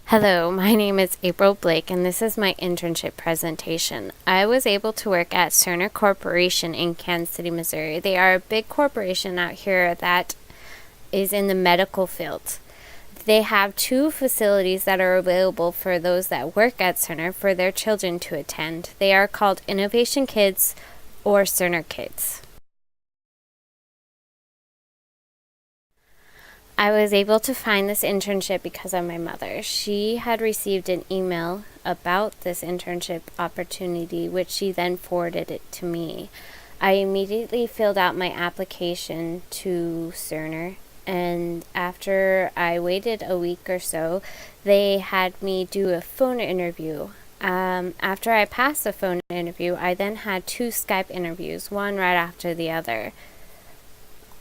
Hello, my name is April Blake, and this is my internship presentation. I was able to work at Cerner Corporation in Kansas City, Missouri. They are a big corporation out here that is in the medical field. They have two facilities that are available for those that work at Cerner for their children to attend. They are called InnovationKids or Cerner Kids. I was able to find this internship because of my mother. She had received an email about this internship opportunity, which she then forwarded it to me. I immediately filled out my application to Cerner, and after I waited a week or so, they had me do a phone interview. After I passed the phone interview, I then had two Skype interviews, one right after the other.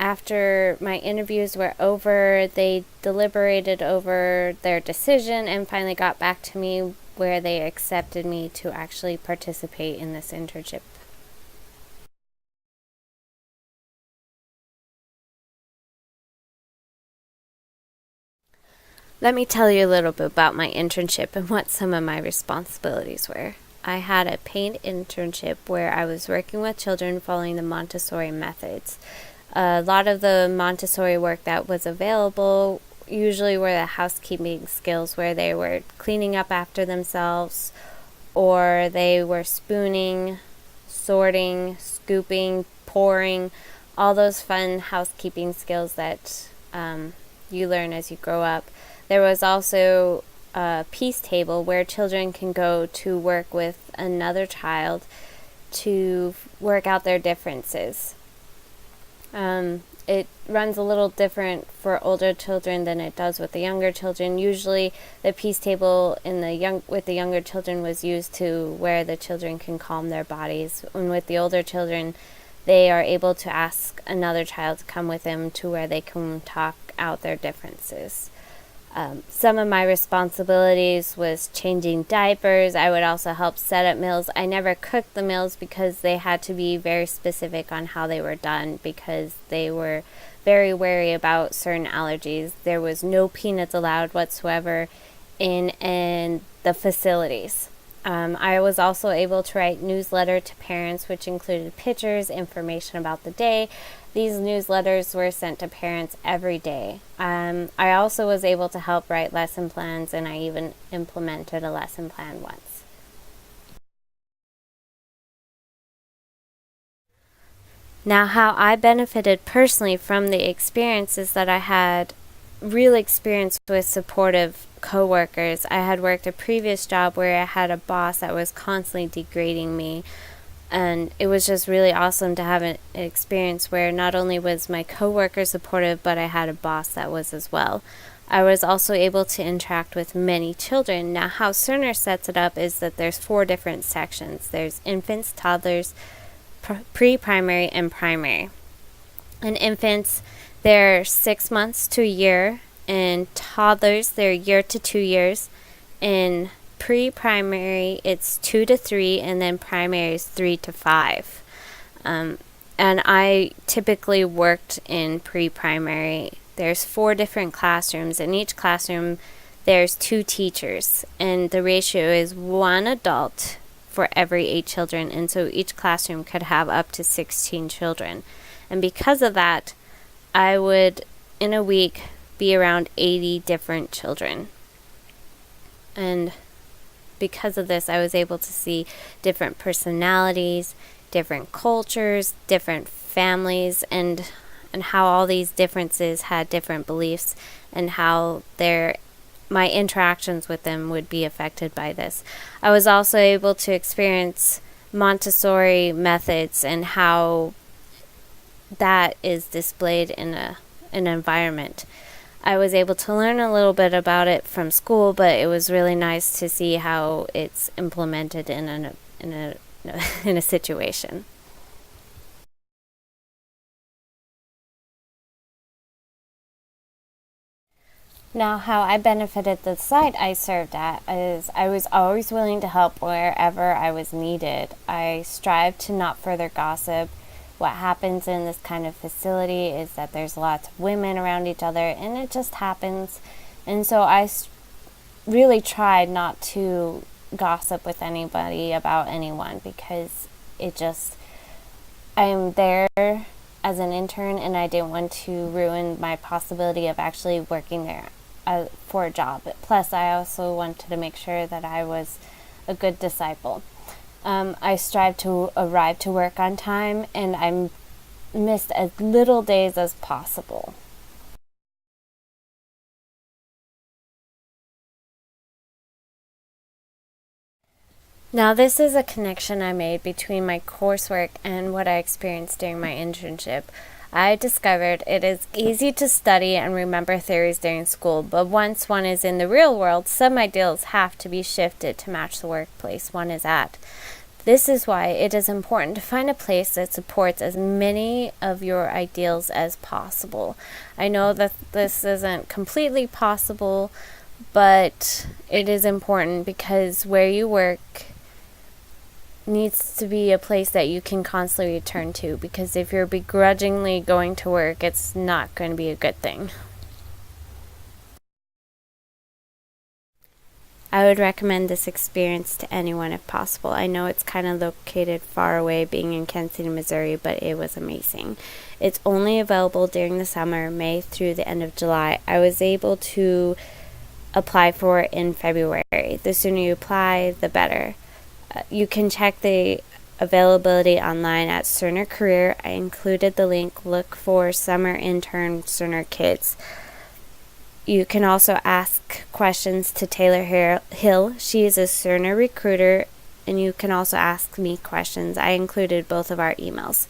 After my interviews were over, they deliberated over their decision and finally got back to me where they accepted me to actually participate in this internship. Let me tell you a little bit about my internship and what some of my responsibilities were. I had a paid internship where I was working with children following the Montessori methods. A lot of the Montessori work that was available usually were the housekeeping skills, where they were cleaning up after themselves, or they were spooning, sorting, scooping, pouring, all those fun housekeeping skills that you learn as you grow up. There was also a peace table where children can go to work with another child to work out their differences. It runs a little different for older children than it does with the younger children. Usually the peace table with the younger children was used to where the children can calm their bodies. And with the older children, they are able to ask another child to come with them to where they can talk out their differences. Some of my responsibilities was changing diapers. I would also help set up meals. I never cooked the meals because they had to be very specific on how they were done, because they were very wary about certain allergies. There was no peanuts allowed whatsoever in the facilities. I was also able to write newsletter to parents, which included pictures, information about the day. These newsletters were sent to parents every day. I also was able to help write lesson plans, and I even implemented a lesson plan once. Now, how I benefited personally from the experiences that I had real experience with supportive coworkers. I had worked a previous job where I had a boss that was constantly degrading me, and it was just really awesome to have an experience where not only was my coworker supportive, but I had a boss that was as well. I was also able to interact with many children. Now, how Cerner sets it up is that there's 4 different sections. There's infants, toddlers, pre-primary, and primary. In infants, they're 6 months to a year. In toddlers, they're 1 year to 2 years. In pre-primary, it's 2 to 3, and then primary is 3 to 5. And I typically worked in pre-primary. There's 4 different classrooms. In each classroom, there's 2 teachers, and the ratio is 1 adult for every 8 children, and so each classroom could have up to 16 children. And because of that, I would, in a week, be around 80 different children. And because of this, I was able to see different personalities, different cultures, different families, and how all these differences had different beliefs, and how my interactions with them would be affected by this. I was also able to experience Montessori methods and how that is displayed in an environment. I was able to learn a little bit about it from school, but it was really nice to see how it's implemented in a situation. Now, how I benefited the site I served at is I was always willing to help wherever I was needed. I strived to not further gossip. What happens in this kind of facility is that there's lots of women around each other, and it just happens. And so I really tried not to gossip with anybody about anyone, because I'm there as an intern, and I didn't want to ruin my possibility of actually working there for a job. Plus, I also wanted to make sure that I was a good disciple. I strive to arrive to work on time, and I missed as little days as possible. Now, this is a connection I made between my coursework and what I experienced during my internship. I discovered it is easy to study and remember theories during school, but once one is in the real world, some ideals have to be shifted to match the workplace one is at. This is why it is important to find a place that supports as many of your ideals as possible. I know that this isn't completely possible, but it is important, because where you work needs to be a place that you can constantly return to, because if you're begrudgingly going to work, it's not going to be a good thing. I would recommend this experience to anyone if possible. I know it's kind of located far away, being in Kansas City, Missouri, but it was amazing. It's only available during the summer, May through the end of July. I was able to apply for it in February. The sooner you apply, the better. You can check the availability online at Cerner Career. I included the link. Look for Summer Intern Cerner Kids. You can also ask questions to Taylor Hill. She is a Cerner recruiter, and you can also ask me questions. I included both of our emails.